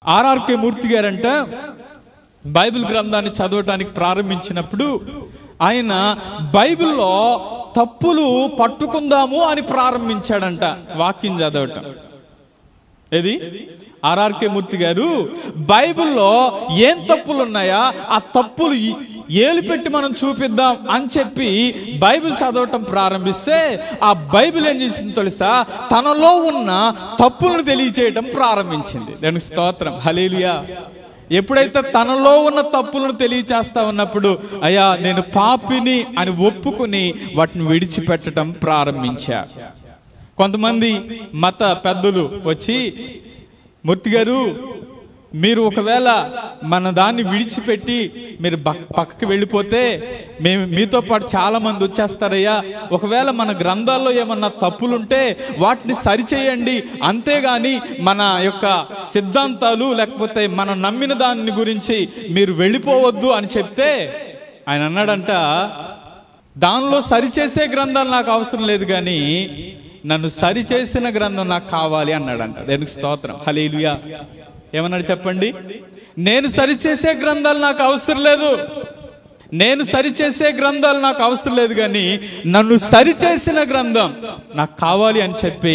RRK మూర్తి గారంట Bible గ్రంథాన్ని చదవటానికి ప్రారంభించినప్పుడు ఆయన బైబిల్లో తప్పులు పట్టుకుందాము అని ప్రారంభించాడంట వాక్యం చదవటం. ఏది ఆర్ఆర్కే మూర్తి గారు బైబిల్లో ఏం తప్పులు ఉన్నాయా ఆ తప్పులు ఏలు పెట్టి మనం చూపిద్దాం అని చెప్పి బైబిల్ చదవటం ప్రారంభిస్తే ఆ బైబిల్ ఏం చేసింది తెలుసా, తనలో ఉన్న తప్పులను తెలియచేయటం ప్రారంభించింది. దానికి స్తోత్రం, హల్లెలూయా. ఎప్పుడైతే తనలో ఉన్న తప్పులను తెలియచేస్తా ఉన్నప్పుడు అయ్యా నేను పాపిని అని ఒప్పుకుని వాటిని విడిచిపెట్టడం ప్రారంభించా. కొంతమంది మత పెద్దలు వచ్చి, మూర్తి గారు మీరు ఒకవేళ మన దాన్ని విడిచిపెట్టి మీరు పక్కకి వెళ్ళిపోతే మేము మీతో పాటు చాలా మంది వచ్చేస్తారయ్యా, ఒకవేళ మన గ్రంథాల్లో ఏమన్నా తప్పులుంటే వాటిని సరిచేయండి, అంతేగాని మన యొక్క సిద్ధాంతాలు లేకపోతే మనం నమ్మిన దాని గురించి మీరు వెళ్ళిపోవద్దు అని చెప్తే ఆయన అన్నాడంట, దానిలో సరిచేసే గ్రంథాలు నాకు అవసరం లేదు కానీ నన్ను సరిచేసిన గ్రంథం నాకు కావాలి అన్నాడంట. దేవునికి స్తోత్రం, హల్లెలూయా. ఏమన్నాడు చెప్పండి? నేను సరిచేసే గ్రంథాలు నాకు అవసరం లేదు, నేను సరిచేసే గ్రంథాలు నాకు అవసరం లేదు కానీ నన్ను సరిచేసిన గ్రంథం నాకు కావాలి అని చెప్పి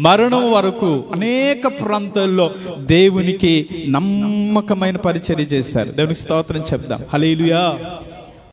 మరణం వరకు అనేక ప్రాంతాల్లో దేవునికి నమ్మకమైన పరిచర్య చేశారు. దేవునికి స్తోత్రం చెప్దాం, హల్లెలూయా.